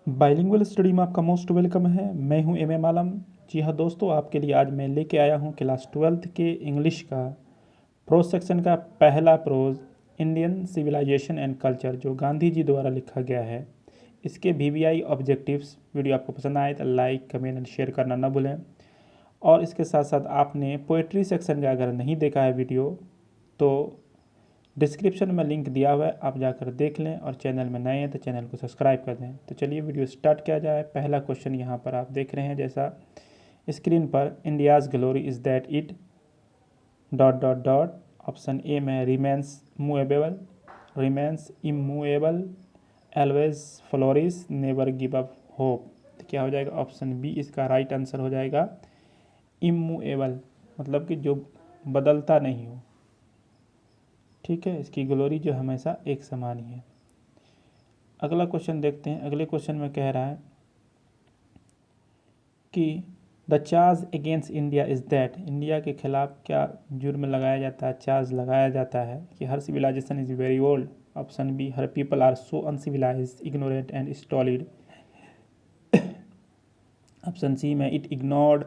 Bilingual study में आपका most welcome है। मैं हूं एम आलम। जी हाँ दोस्तों, आपके लिए आज मैं लेके आया हूं क्लास 12th के इंग्लिश का प्रोज सेक्शन का पहला prose, Indian civilisation and culture, जो गांधी जी द्वारा लिखा गया है। इसके VVI ऑब्जेक्टिव्स। वीडियो आपको पसंद आए तो लाइक, कमेंट एंड शेयर करना ना भूलें। और इसके साथ साथ आपने पोएट्री सेक्शन का अगर नहीं देखा है वीडियो, तो डिस्क्रिप्शन में लिंक दिया हुआ है, आप जाकर देख लें। और चैनल में नए हैं तो चैनल को सब्सक्राइब कर दें। तो चलिए वीडियो स्टार्ट किया जाए। पहला क्वेश्चन यहाँ पर आप देख रहे हैं जैसा स्क्रीन पर, India's glory is that it dot dot dot. Option A में remains movable, remains immovable, always flourish, never give up hope. तो क्या हो जाएगा? ऑप्शन बी इसका राइट आंसर हो जाएगा। इमूवेबल मतलब कि जो बदलता नहीं हो। ठीक है, इसकी ग्लोरी जो हमेशा एक समान ही है। अगला क्वेश्चन देखते हैं। अगले क्वेश्चन में कह रहा है कि the charge against India is that, India के खिलाफ क्या जुर्म लगाया जाता है, चार्ज लगाया जाता है कि her civilization is very old. Option B, her people are so uncivilized, ignorant and stolid. Option C में, it ignored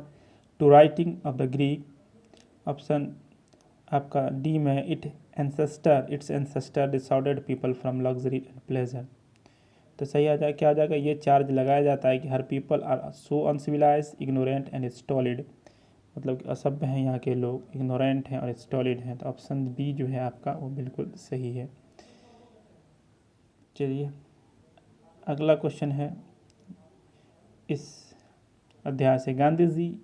to writing of the Greek. Option आपका डी में, it's ancestor disordered people from luxury and pleasure. तो सही आ जाए, क्या आ जाएगा? ये चार्ज लगाया जाता है कि her people are so uncivilized, ignorant and stolid, मतलब कि असभ्य हैं यहाँ के लोग, इग्नोरेंट हैं और स्टॉलिड हैं। तो ऑप्शन बी जो है आपका वो बिल्कुल सही है। चलिए अगला क्वेश्चन है इस अध्याय से, Gandhi ji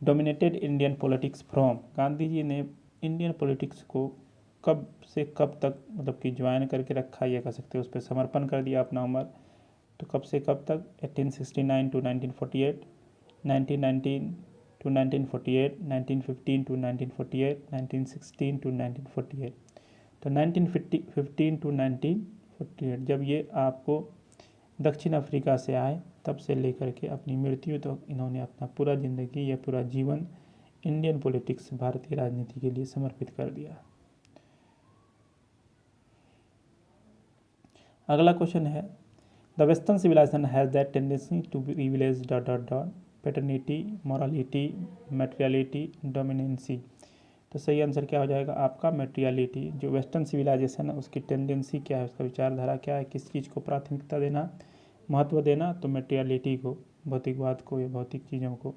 dominated Indian politics from, Gandhi ji ने इंडियन पॉलिटिक्स को कब से कब तक मतलब कि ज्वाइन करके रखा, ये कह सकते हैं उस पर समर्पण कर दिया अपना उम्र। तो कब से कब तक? 1869 टू 1948, 1919 टू 1948, 1915 टू 1948, 1916 टू 1948। तो 1915 टू 1948, जब ये आपको दक्षिण अफ्रीका से आए तब से लेकर के अपनी मृत्यु तक तो इन्होंने अपना पूरा ज़िंदगी या पूरा जीवन इंडियन पॉलिटिक्स, भारतीय राजनीति के लिए समर्पित कर दिया। अगला क्वेश्चन है, the western civilisation has that tendency to privilege dot dot dot, paternity, morality, materiality, dominancy. तो सही आंसर क्या हो जाएगा आपका? मेटेरियलिटी। जो वेस्टर्न सिविलाइजेशन है उसकी टेंडेंसी क्या है, उसका विचारधारा क्या है, किस चीज़ को प्राथमिकता देना, महत्व देना? तो मेटेरियलिटी को, भौतिकवाद को या भौतिक चीज़ों को।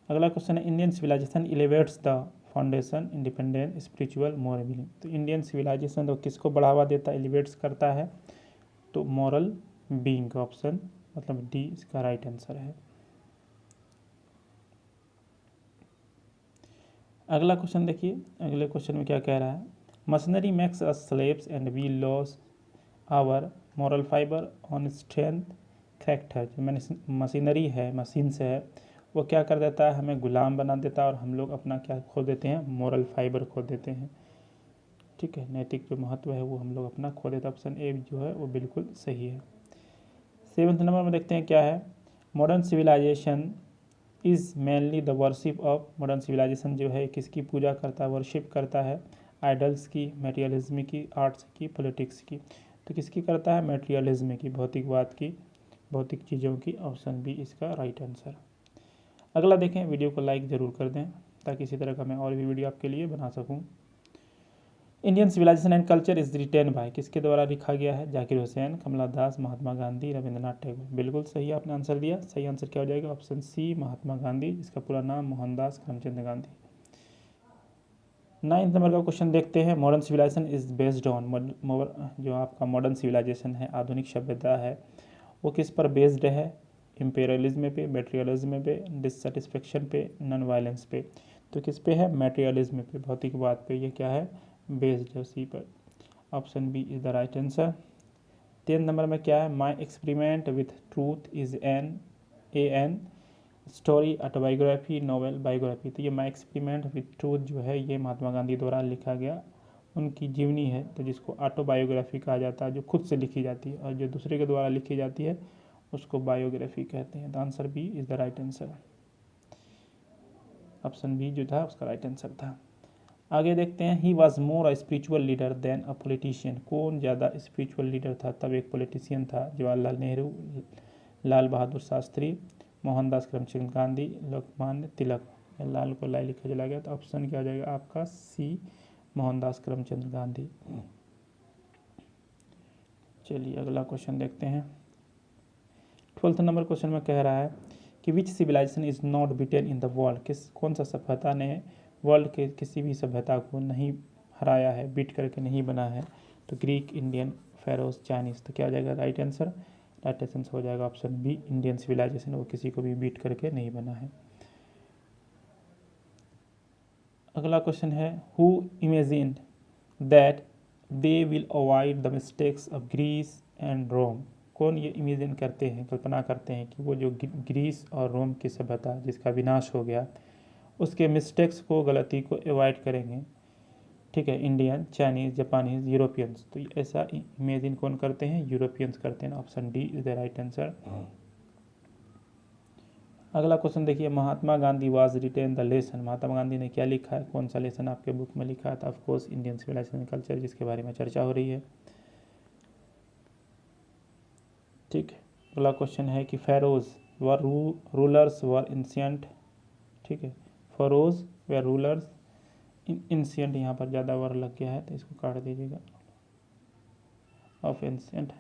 अगला क्वेश्चन है, Indian civilisation elevates the foundation independent spiritual moral. तो इंडियन सिविलाइजेशन तो किसको बढ़ावा देता है, एलिवेट्स करता है? तो मॉरल बीइंग का ऑप्शन मतलब डी इसका राइट आंसर है। अगला क्वेश्चन देखिए, अगले क्वेश्चन में क्या कह रहा है, machinery makes us slaves and we loss our moral fibre on strength factor. जो मशीनरी है, मशीन से है, वो क्या कर देता है, हमें गुलाम बना देता है और हम लोग अपना क्या खो देते हैं, मॉरल फाइबर खो देते हैं। ठीक है, नैतिक जो महत्व है वो हम लोग अपना खो देते हैं। ऑप्शन ए जो है वो बिल्कुल सही है। 7th नंबर में देखते हैं क्या है, modern civilisation is mainly the worship of, modern civilisation जो है किसकी पूजा करता है, वर्शिप करता है? आइडल्स की, मटेरियलिज्म की, आर्ट्स की, पॉलिटिक्स की। तो किसकी करता है? मटेरियलिज्म की, भौतिकवाद की, भौतिक चीज़ों की। ऑप्शन बी इसका राइट आंसर। अगला देखें, वीडियो को लाइक ज़रूर कर दें ताकि इसी तरह का मैं और भी वीडियो आपके लिए बना सकूं। Indian civilisation and culture is written by, किसके द्वारा लिखा गया है? जाकिर हुसैन, कमला दास, महात्मा गांधी, रविंद्रनाथ टैगोर। बिल्कुल सही आपने आंसर दिया। सही आंसर क्या हो जाएगा? ऑप्शन सी, महात्मा गांधी, जिसका पूरा नाम मोहनदास करमचंद गांधी। 9th नंबर का क्वेश्चन देखते हैं, modern civilisation is based on, जो आपका मॉडर्न सिविलाइजेशन है, आधुनिक सभ्यता है, वो किस पर बेस्ड है? इंपेरियलिज्म पे, मेटेरियलिज्म पे, डिससेटिस्फेक्शन पे, नॉन वायलेंस पे। तो किस पे है? मेटेरियलिज्म पे, भौतिकवाद पे ये क्या है? बेस्ड है उसी पर। Option B is the right answer. 10th number में क्या है, my experiment with truth is an story, autobiography, novel, biography. तो ये माई एक्सपेरिमेंट विथ ट्रूथ जो है ये महात्मा गांधी द्वारा लिखा गया उनकी जीवनी है, तो जिसको ऑटोबायोग्राफी कहा जाता है, जो खुद से लिखी जाती है, और जो दूसरे के द्वारा लिखी जाती है उसको बायोग्राफी कहते हैं। The answer B is the right answer. Option B जो था उसका राइट आंसर था। आगे देखते हैं, he was more a spiritual leader than a politician. कौन ज़्यादा स्पिरिचुअल लीडर था तब एक पॉलिटिशियन था? जवाहरलाल नेहरू, लाल बहादुर शास्त्री, मोहनदास करमचंद गांधी, लोकमान्य तिलक। लाल को लाई लिखा चला गया, तो ऑप्शन क्या हो जाएगा आपका? सी, मोहनदास करमचंद गांधी। चलिए अगला क्वेश्चन देखते हैं। 12th नंबर क्वेश्चन में कह रहा है कि which civilization is not beaten in the world. कौन सा सभ्यता ने वर्ल्ड के किसी भी सभ्यता को नहीं हराया है, बीट करके नहीं बना है? तो ग्रीक, इंडियन, फेरोज, चाइनीज। तो क्या हो जाएगा राइट आंसर? राइट आंसर हो जाएगा ऑप्शन बी, इंडियन सिविलाइजेशन। वो किसी को भी बीट करके नहीं बना है। अगला क्वेश्चन है, who imagined that they will avoid the mistakes of Greece and Rome. कौन ये इमेजिन करते हैं, कल्पना करते हैं कि वो जो ग्रीस और रोम की सभ्यता जिसका विनाश हो गया, उसके मिस्टेक्स को, गलती को अवॉइड करेंगे? ठीक है, इंडियन, चाइनीज, जापानीज, यूरोपियंस। तो ऐसा इमेजिन कौन करते हैं? यूरोपियंस करते हैं। Option D is the right answer. अगला क्वेश्चन देखिए, Mahatma Gandhi was written the lesson. Mahatma Gandhi ने क्या लिखा है? कौन सा लेसन आपके बुक में लिखा था? ऑफकोर्स इंडियन सिविलाइजेशन कल्चर, जिसके बारे में चर्चा हो रही है। ठीक है, अगला क्वेश्चन है कि फेरोज वर रूलर्स वर इंसियंट। ठीक है, फेरोज वर रूलर्स इंसियंट, यहाँ पर ज़्यादा वर लग गया है तो इसको काट दीजिएगा, ऑफ एंशियंट।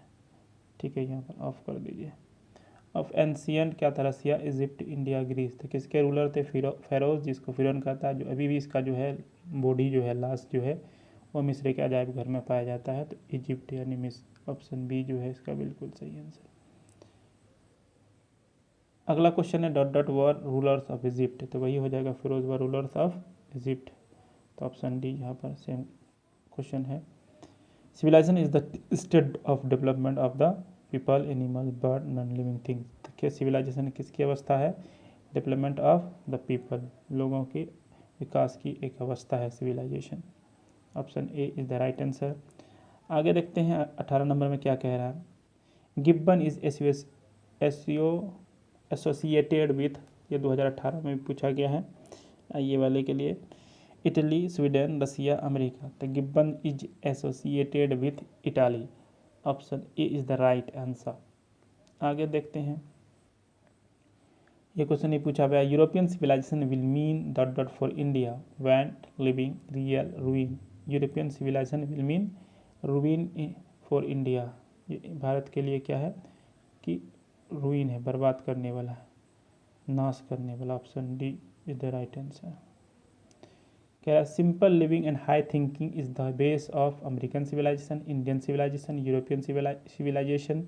ठीक है, यहाँ पर ऑफ कर दीजिए। ऑफ एंशियंट क्या था? रसिया, इजिप्ट, इंडिया, ग्रीस। तो किसके रूलर थे? फेरोज, जिसको फिरौन कहता है, जो अभी भी इसका जो है बॉडी जो है, लाश जो है, वो मिस्र के अजायब घर में पाया जाता है। तो इजिप्ट यानी मिस्र। ऑप्शन बी जो है इसका बिल्कुल सही आंसर। अगला क्वेश्चन है, dot dot were rulers of Egypt. तो वही हो जाएगा, pharaohs were rulers of Egypt. तो ऑप्शन डी यहाँ पर सेम क्वेश्चन है। Civilisation is the state of development of the people, animal, bird, non living things. देखिए सिविलाइजेशन किसकी अवस्था है? डेवलपमेंट ऑफ द पीपल, लोगों के विकास की एक अवस्था है civilisation. Option A is the right answer. आगे देखते हैं 18 नंबर में क्या कह रहा है। गिब्बन इज एसोसिएटेड विथ, ये 2018 में भी पूछा गया है ये वाले के लिए। Italy, Sweden, Russia, America. तो Gibbon is associated with Italy. Option A is the right answer. आगे देखते हैं, ये क्वेश्चन नहीं पूछा गया, European civilisation will mean dot dot for India when living real ruin. European civilisation will mean ruin for India. ये भारत के लिए क्या है कि रूइन है, बर्बाद करने वाला है, नाश करने वाला। Option D is the right answer. कह रहा है simple living and high thinking is the base of American civilisation, Indian civilisation, European civilisation,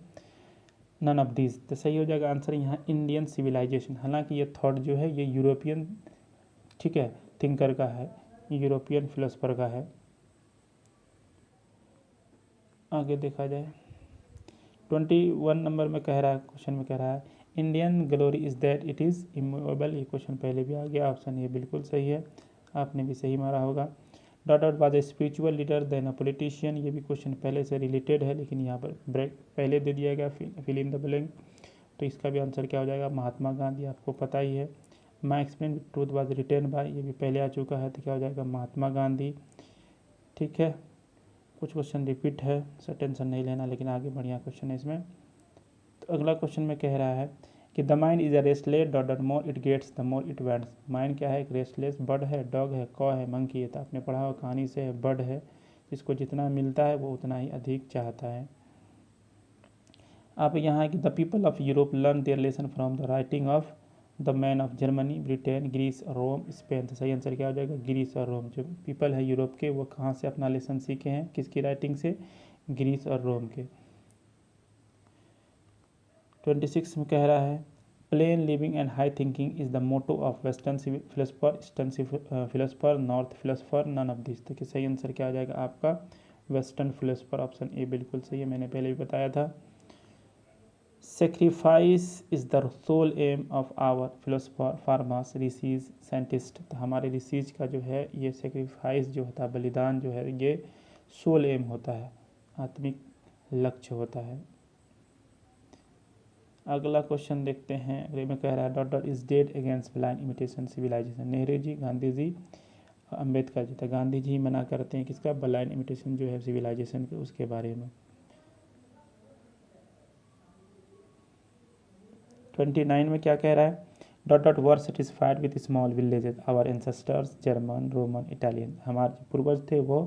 none of this. तो सही हो जाएगा आंसर यहाँ इंडियन सिविलाइजेशन। हालांकि ये थॉट जो है ये यूरोपियन, ठीक है, थिंकर का है, यूरोपियन फिलोसफर का है। आगे देखा जाए 21 नंबर में कह रहा है, क्वेश्चन में कह रहा है Indian glory is that it is immovable. ये क्वेश्चन पहले भी आ गया, ऑप्शन ये बिल्कुल सही है, आपने भी सही मारा होगा। Dot dot was a spiritual leader than a politician. ये भी क्वेश्चन पहले से रिलेटेड है, लेकिन यहाँ पर ब्रेक पहले दे दिया गया, फिल इन द ब्लैंक। तो इसका भी आंसर क्या हो जाएगा? महात्मा गांधी, आपको पता ही है। My explain truth was written by, ये भी पहले आ चुका है, तो क्या हो जाएगा? महात्मा गांधी। ठीक है, कुछ क्वेश्चन रिपीट है, सर टेंशन नहीं लेना, लेकिन आगे बढ़िया क्वेश्चन है इसमें। तो अगला क्वेश्चन में कह रहा है कि the mind is a restless dot dot more it gets the more it wants. Mind क्या है? एक रेस्टलेस बर्ड है, डॉग है, कॉ है, मंकी है। तो आपने पढ़ा हुआ कहानी से है, बर्ड है, जिसको जितना मिलता है वो उतना ही अधिक चाहता है। आप यहाँ है कि the people of Europe learn their lesson from the writing of the man of Germany, Britain, Greece, Rome, Spain. तो सही आंसर क्या हो जाएगा? ग्रीस और रोम। जो पीपल है यूरोप के, वो कहाँ से अपना लेसन सीखे हैं, किसकी राइटिंग से? ग्रीस और रोम के। 26 में कह रहा है plain living and high thinking is the motto of western philosopher, eastern philosopher, north philosopher, none of this. तो कि सही आंसर क्या आ जाएगा आपका? Western philosopher. ऑप्शन ए बिल्कुल सही है, मैंने पहले भी बताया था। Sacrifice is the sole aim of our philosopher, farmers, rishis, scientist. तो हमारे ऋषिज का जो है ये सेक्रीफाइस जो होता है, बलिदान जो है, ये सोल एम होता है, आत्मिक लक्ष्य होता है। अगला क्वेश्चन देखते हैं, अगले में कह रहा है dot dot is dead against blind imitation civilization. Nehru ji, Gandhi ji, Ambedkar ji थे। गांधी जी मना करते हैं किसका, ब्लाइंड इमिटेशन जो है सिविलाइजेशन के, उसके बारे में। 29 में क्या कह रहा है, dot dot were satisfied with small villages our ancestors German Roman Italian, हमारे पूर्वज थे वो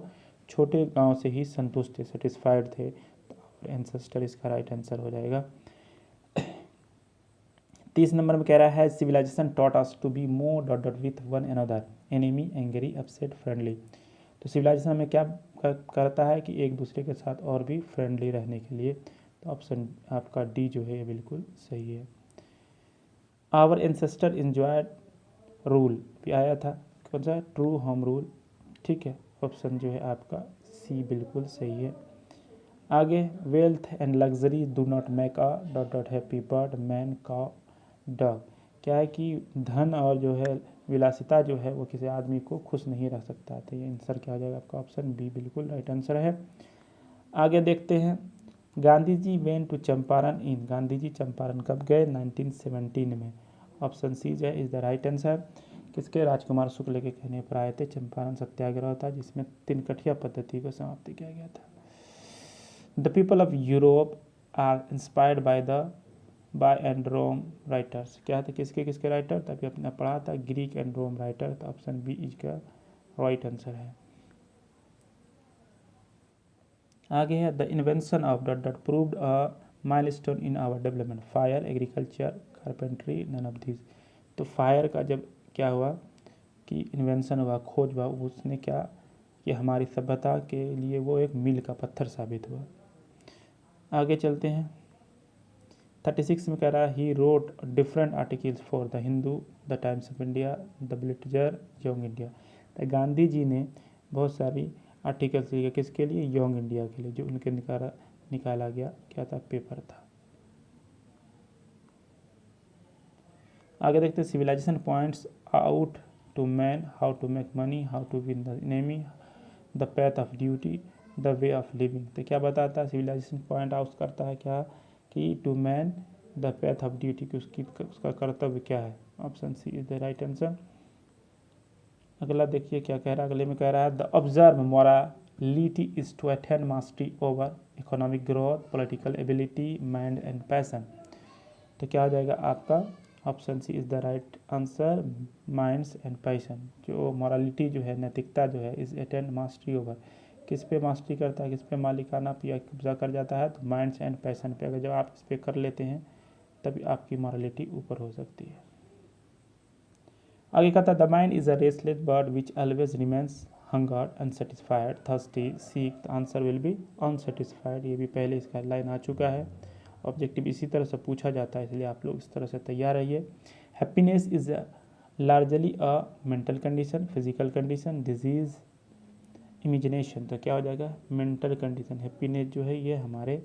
छोटे गांव से ही संतुष्ट थे, सेटिस्फाइड थे, तो आवर एंसेस्टर इसका राइट आंसर हो जाएगा। 30 नंबर में कह रहा है civilisation taught us to be more dot dot with one another enemy angry upset friendly, तो सिविलाइजेशन में क्या करता है कि एक दूसरे के साथ और भी फ्रेंडली रहने के लिए, तो ऑप्शन आपका डी जो है ये बिल्कुल सही है। आवर एंसेस्टर इंजॉयड रूल भी आया था, कौन सा, ट्रू होम रूल, ठीक है, ऑप्शन जो है आपका सी बिल्कुल सही है। आगे wealth and luxury do not make a dot dot happy bird man cow dog, क्या है कि धन और जो है विलासिता जो है वो किसी आदमी को खुश नहीं रख सकता, तो ये आंसर क्या हो जाएगा आपका, ऑप्शन बी बिल्कुल राइट आंसर है। आगे देखते हैं गांधी जी वेन टू चंपारण इन, गांधी जी चंपारण कब गए, 1917 में, ऑप्शन सी जो है इज द राइट आंसर। किसके, राजकुमार शुक्ल के कहने पर आए थे। चंपारण सत्याग्रह था जिसमें तिनकठिया पद्धति को समाप्त किया गया था। The people of Europe are inspired by and Rome writers, क्या थे, किसके किसके राइटर, तभी आपने पढ़ा था, ग्रीक एंड रोम राइटर, तो ऑप्शन बी इसका राइट आंसर है। आगे है the invention of dot dot proved a milestone in our development, fire agriculture carpentry none of this, तो फायर का जब क्या हुआ कि इन्वेंशन हुआ, खोज हुआ, उसने क्या कि हमारी सभ्यता के लिए वो एक मील का पत्थर साबित हुआ। आगे चलते हैं 36 में कह रहा है he wrote different articles for the Hindu, the times of India, the bulletin, young India, तो गांधी जी ने बहुत सारी आर्टिकल्स लिखे किसके लिए, यंग इंडिया के लिए, जो उनके निकाला गया क्या था, पेपर था। आगे देखते हैं civilisation points out to man how to make money, how to win the enemy, the path of duty, the way of living, तो क्या बताता है सिविलाइजेशन पॉइंट आउट करता है क्या कि to man the path of duty, कि उसका कर्तव्य क्या है, option C is the right answer. अगला देखिए क्या कह रहा है, अगले में कह रहा है the observe morality is to attain mastery over economic growth political ability mind and passion, तो क्या हो जाएगा आपका, option C is the right answer, minds and passion, जो मोरालिटी जो है नैतिकता जो है इज अटेन मास्टरी ओवर, किस पे मास्टरी करता है, किस पे मालिकाना या कब्जा कर जाता है, तो माइंड्स एंड पैशन पे, अगर जब आप इस पे कर लेते हैं तभी आपकी मॉरलिटी ऊपर हो सकती है। आगे कहता है the mind is a restless bird which always remains हंगर्ड unsatisfied thirsty seek, the answer will be unsatisfied, ये भी पहले इसका लाइन आ चुका है। ऑब्जेक्टिव इसी तरह से पूछा जाता है, इसलिए आप लोग इस तरह से तैयार रहिए। Happiness is largely a mental condition, physical condition, disease, imagination, तो क्या हो जाएगा, मेंटल कंडीशन, हैप्पीनेस जो है ये हमारे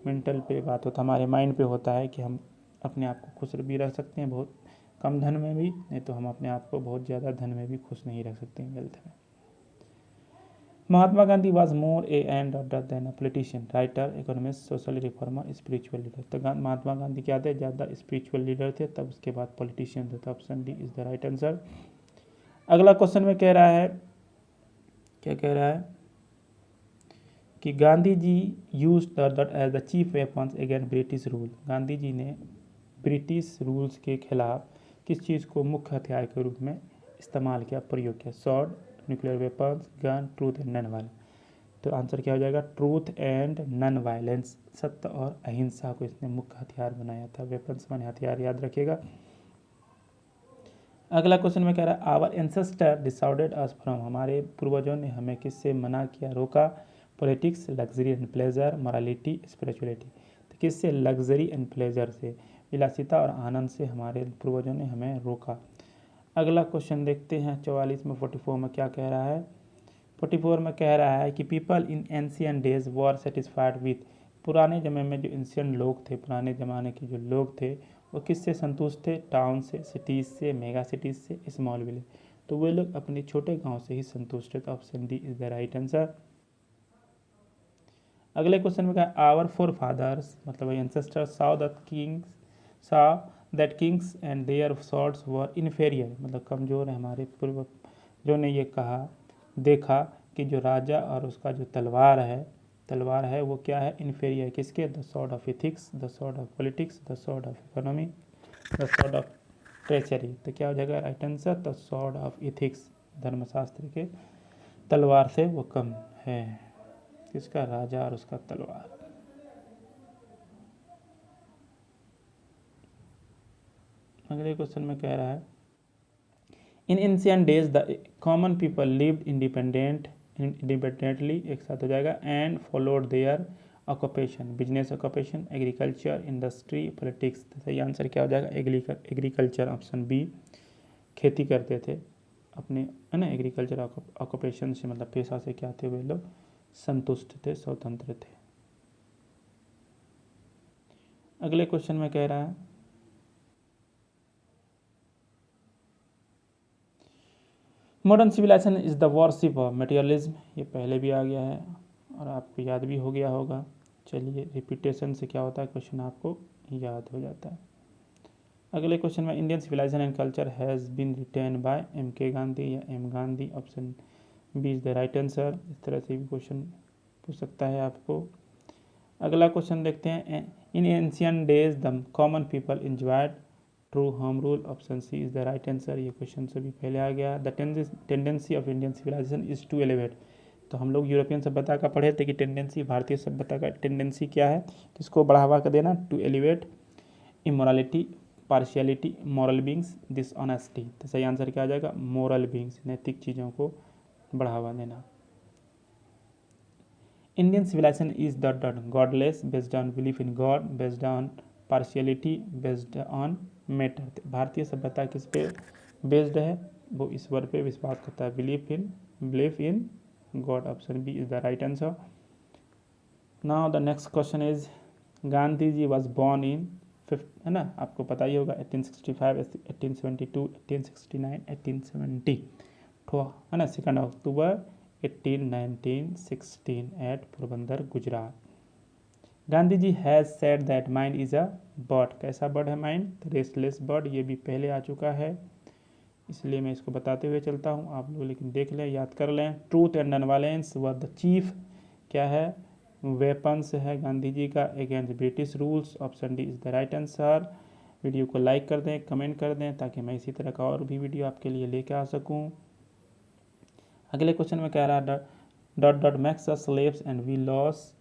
मेंटल पे बात होता है, हमारे माइंड पे होता है कि हम अपने आप को खुश भी रख सकते हैं, बहुत कम धन में भी, नहीं तो हम अपने आप को बहुत ज़्यादा धन में भी खुश नहीं रख सकते हैं, वेल्थ में। Mahatma Gandhi was more a and than a politician, writer, economist, social reformer, spiritual leader, तो महात्मा गांधी क्या थे, ज़्यादा स्पिरिचुअल लीडर थे, तब उसके बाद पॉलिटिशियन थे, तो option D is the right answer. अगला क्वेश्चन में कह रहा है, क्या कह रहा है कि Gandhi ji use that as the chief weapons against British rule, Gandhi ji ने ब्रिटिश रूल्स के खिलाफ किस चीज़ को मुख्य हथियार के रूप में इस्तेमाल किया, प्रयोग किया, sword, nuclear weapons, gun, truth and non violence, तो आंसर क्या हो जाएगा, ट्रूथ एंड नॉन वायलेंस, सत्य और अहिंसा को इसने मुख्य हथियार बनाया था, वेपन्स माने हथियार, याद रखिएगा। अगला क्वेश्चन में कह रहा है our ancestor decided us from, हमारे पूर्वजों ने हमें किससे मना किया, रोका, politics, luxury and pleasure, morality, spirituality, तो किससे, लग्जरी एंड प्लेजर से, विलासिता और आनंद से हमारे पूर्वजों ने हमें रोका। अगला क्वेश्चन देखते हैं 44 में 44 में क्या कह रहा है, 44 में कह रहा है कि people in ancient days were satisfied with, पुराने ज़माने में जो एंशियंट लोग थे, पुराने ज़माने के जो लोग थे वो किससे संतुष्ट थे, टाउन से, सिटीज़ से, मेगा सिटीज़ से, स्मॉल विलेज, तो वे लोग अपने छोटे गांव से ही संतुष्ट थे, तो option D is the right answer. अगले क्वेश्चन में कहा आवर फोर फादर्स मतलब ancestors saw that kings and their swords were inferior, मतलब कमज़ोर है, हमारे पूर्व ने ये कहा देखा कि जो राजा और उसका जो तलवार है वो क्या है, इन्फीरियर किसके, the sword of ethics, the sword of politics, the sword of economy, the sword of treachery. तो क्या हो जाएगा right answer, the sword of ethics, धर्मशास्त्र के तलवार से वो कम है, किसका, राजा और उसका तलवार। अगले क्वेश्चन में कह रहा है इन ancient days the common people lived independently, एक साथ हो जाएगा, and followed there occupation, business occupation, agriculture, industry, politics. सही आंसर क्या हो जाएगा, एग्रीकल्चर, ऑप्शन बी, खेती करते थे अपने, है ना, एग्रीकल्चर ऑक्यूपेशन से मतलब पेशा से क्या थे वे लोग, संतुष्ट थे, स्वतंत्र थे। अगले क्वेश्चन में कह रहा है modern civilisation is the worship of materialism, ये पहले भी आ गया है और आपको याद भी हो गया होगा। चलिए रिपीटेशन से क्या होता है, क्वेश्चन आपको याद हो जाता है। अगले क्वेश्चन में Indian civilisation and culture has been written by M K Gandhi या M Gandhi, option B is the right answer. इस तरह से भी क्वेश्चन पूछ सकता है आपको। अगला क्वेश्चन देखते हैं in ancient days the common people enjoyed true home rule, option C is the right answer. ये क्वेश्चन से भी पहले आ गया। The tendency of Indian civilisation is to elevate, तो हम लोग यूरोपियन सभ्यता का पढ़े थे कि टेंडेंसी, भारतीय सभ्यता का टेंडेंसी क्या है, किसको बढ़ावा कर देना, to elevate immorality, partiality, moral beings, dishonesty. तो सही आंसर क्या आ जाएगा, मॉरल बींग्स, नैतिक चीज़ों को बढ़ावा देना। Indian civilisation is the godless, based on belief in God, based on partiality, based on matter. भारतीय सभ्यता किस पे बेस्ड है, वो ईश्वर पे विश्वास करता है, belief in God, option B is the right answer. Now the next question is Gandhi ji was born in, है ना, आपको पता ही होगा 1865, 1872, 1869, 1870, है ना, 2 October 1916 at Porbandar, Gujarat. Gandhi ji has said that mind is a bird, कैसा बर्ड है माइंड, रेस्टलेस बर्ड, ये भी पहले आ चुका है, इसलिए मैं इसको बताते हुए चलता हूँ, आप लोग लेकिन देख लें, याद कर लें। Truth and nonviolence were the chief, क्या है, वेपन्स है गांधी जी का against British rules, option D is the right answer. Video को लाइक कर दें, कमेंट कर दें, ताकि मैं इसी तरह का और भी वीडियो आपके लिए लेके आ सकूँ। अगले क्वेश्चन में कह रहा है dot makes us slaves and we loss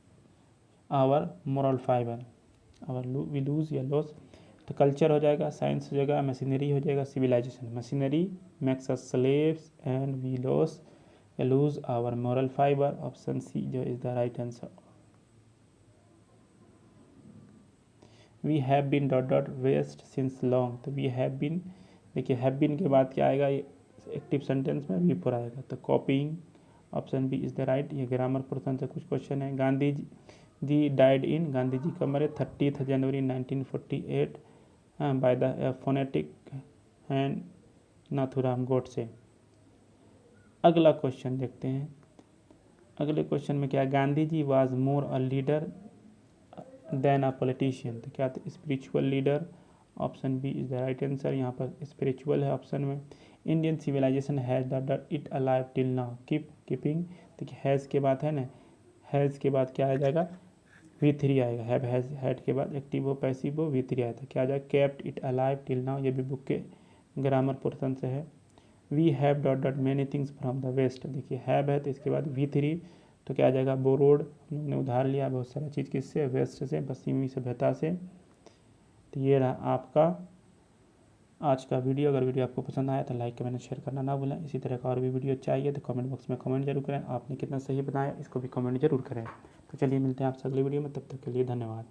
our moral fibre, we lose या लॉस। तो कल्चर हो जाएगा, साइंस हो जाएगा, मशीनरी हो जाएगा, civilization. Machinery makes us slaves and we loss या lose our moral fibre, option C जो is the right answer. We have been dot west since long, तो वी हैव बीन, देखिए हैव बीन के बाद क्या आएगा, ये एक्टिव सेंटेंस में वी फोर आएगा, तो copying, option B is the right. ये ग्रामर पोर्शन से कुछ क्वेश्चन है। गांधी जी डाइड इन, गांधी जी कब मरे, 30 जनवरी 1948 by the fanatic hand Nathuram Godse. अगला क्वेश्चन देखते हैं। अगले क्वेश्चन में क्या है, Gandhi ji was more a leader than a politician, तो क्या था, spiritual leader, option B is the right answer. यहाँ पर स्पिरिचुअल है ऑप्शन में। Indian civilisation has the it alive till now, keeping, देखिए हैज़ के बाद है ना, हैज़ के बाद क्या आ जाएगा, V3 आएगा, हैव हैज़ हैड के बाद एक्टिव हो पैसिव हो V3 आया था, क्या आ जाएगा, kept it alive till now, ये भी बुक के ग्रामर पोर्शन से है। We have dot many things from the west, देखिए हैव है तो इसके बाद V3, तो क्या आ जाएगा, बोरोड, हम लोग ने उधार लिया बहुत सारा चीज़ किससे, वेस्ट से, पश्चिमी सभ्यता से। तो ये रहा आपका आज का वीडियो। अगर वीडियो आपको पसंद आया तो लाइक कमेंट शेयर करना ना भूलें। इसी तरह का और भी वीडियो चाहिए तो कमेंट बॉक्स में कमेंट जरूर करें, आपने कितना सही बताया इसको भी कमेंट जरूर करें। तो चलिए मिलते हैं आपसे अगली वीडियो में, तब तक के लिए धन्यवाद।